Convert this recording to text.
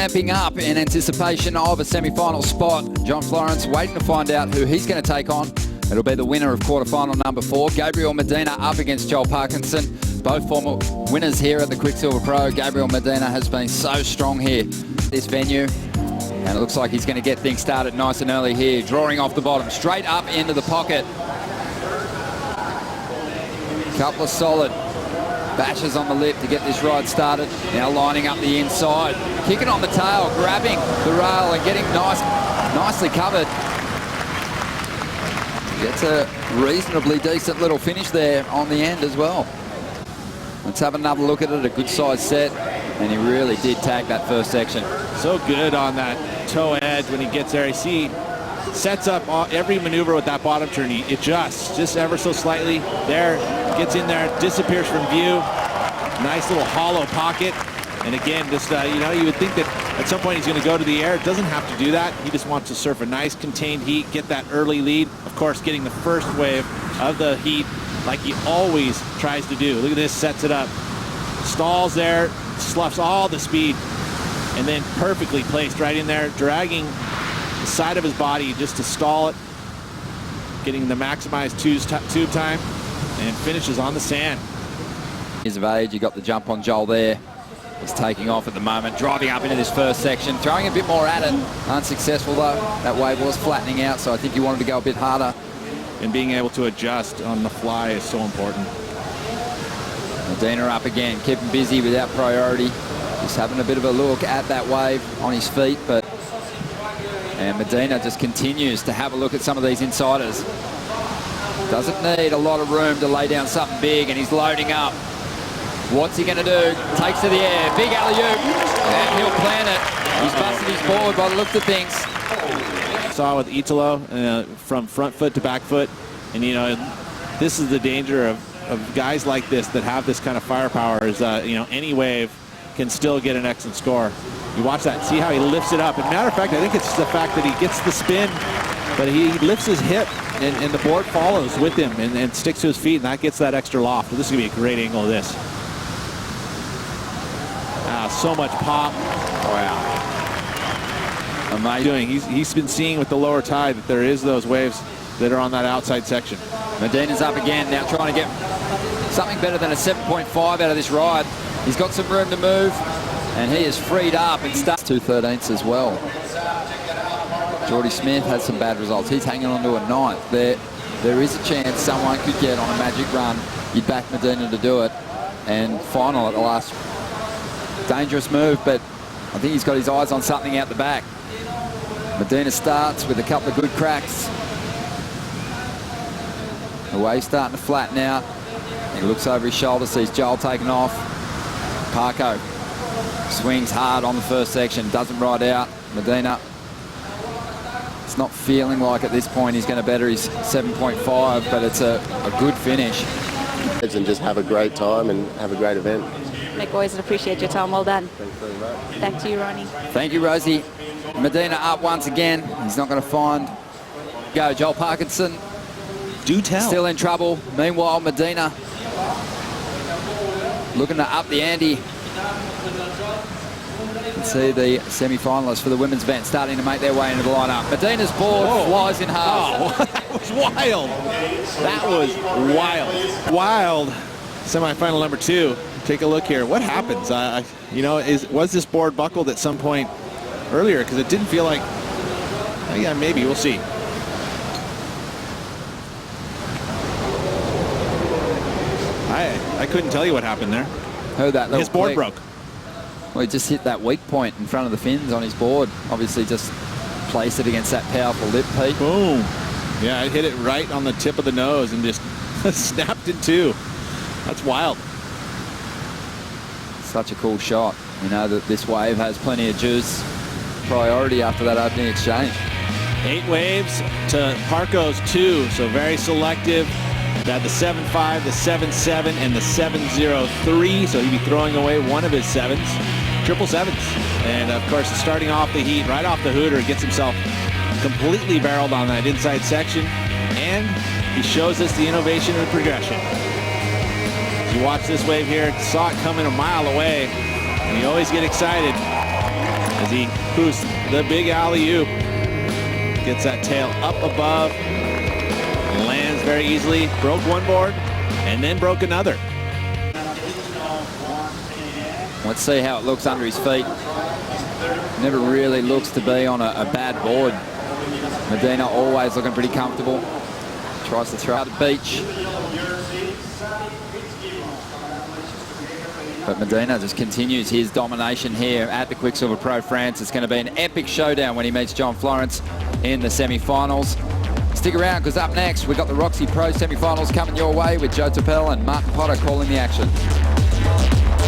ramping up in anticipation of a semi-final spot. John Florence waiting to find out who he's going to take on. It'll be the winner of quarterfinal number 4, Gabriel Medina, up against Joel Parkinson. Both former winners here at the Quiksilver Pro. Gabriel Medina has been so strong here at this venue. And it looks like he's going to get things started nice and early here. Drawing off the bottom, straight up into the pocket. Couple of solid bashes on the lip to get this ride started. Now lining up the inside. Kicking on the tail, grabbing the rail and getting nicely covered. Gets a reasonably decent little finish there on the end as well. Let's have another look at it. A good size set, and he really did tag that first section. So good on that toe edge when he gets there. You see, sets up every maneuver with that bottom turn. He adjusts just ever so slightly. There, gets in there, disappears from view. Nice little hollow pocket. And again, just you know, you would think that at some point he's going to go to the air. Doesn't have to do that. He just wants to surf a nice contained heat, get that early lead. Of course, getting the first wave of the heat like he always tries to do. Look at this, sets it up. Stalls there, sloughs all the speed, and then perfectly placed right in there, dragging the side of his body just to stall it, getting the maximized tube time, and finishes on the sand. Years of age, you got the jump on Joel there. He's taking off at the moment, driving up into this first section, throwing a bit more at it. Unsuccessful though. That wave was flattening out, so I think he wanted to go a bit harder. And being able to adjust on the fly is so important. Medina up again, keeping busy without priority. Just having a bit of a look at that wave on his feet, and Medina just continues to have a look at some of these insiders. Doesn't need a lot of room to lay down something big, and he's loading up. What's he going to do? Takes to the air, big alley-oop, and he'll plant it. He's busted his board by the looks of things. Saw with Italo from front foot to back foot, and you know, this is the danger of guys like this that have this kind of firepower. Is you know, any wave can still get an excellent score. You watch that, see how he lifts it up. And matter of fact, I think it's the fact that he gets the spin, but he lifts his hip, and the board follows with him and sticks to his feet, and that gets that extra loft. This is going to be a great angle of this. So much pop. Wow. Amazing. He's been seeing with the lower tide that there is those waves that are on that outside section. Medina's up again, now trying to get something better than a 7.5 out of this ride. He's got some room to move, and he is freed up and starts 2/13 as well. Geordie Smith has some bad results. He's hanging on to a 9th. There is a chance someone could get on a magic run. You'd back Medina to do it, and final at the last. Dangerous move, but I think he's got his eyes on something out the back. Medina starts with a couple of good cracks. The wave's starting to flatten out. He looks over his shoulder, sees Joel taking off. Parko swings hard on the first section, doesn't ride out. Medina, it's not feeling like at this point he's going to better his 7.5, but it's a good finish. And just have a great time and have a great event. Like always, appreciate your time. Well done. Thanks very much. Back to you, Ronnie. Thank you, Rosie. Medina up once again. He's not going to find go. Joel Parkinson. Do tell. Still in trouble. Meanwhile, Medina looking to up the ante. You can see the semi-finalists for the women's event starting to make their way into the lineup. Medina's board flies in half. Oh, that was wild. That was wild. Wild. Semi-final number 2. Take a look here. What happens? You know, was this board buckled at some point earlier? Because it didn't feel like. Yeah, maybe we'll see. I couldn't tell you what happened there. Heard that. His board broke. Well, he just hit that weak point in front of the fins on his board. Obviously, just placed it against that powerful lip peak. Boom. Yeah, it hit it right on the tip of the nose and just snapped in two. That's wild. Such a cool shot. You know that this wave has plenty of juice. Priority after that opening exchange. 8 waves to Parko's 2, so very selective. Got the 7.5, the 7.7, and the 7.03, so he'd be throwing away one of his 7s. 777s. And of course, starting off the heat, right off the hooter, gets himself completely barreled on that inside section. And he shows us the innovation and the progression. As you watch this wave here, saw it coming a mile away, and you always get excited. as he boosts the big alley-oop. Gets that tail up above, lands very easily, broke one board, and then broke another. Let's see how it looks under his feet. Never really looks to be on a bad board. Medina always looking pretty comfortable. Tries to throw out the beach. But Medina just continues his domination here at the Quiksilver Pro France. It's going to be an epic showdown when he meets John Florence in the semi-finals. Stick around, because up next we've got the Roxy Pro semi-finals coming your way with Joe Tapel and Martin Potter calling the action.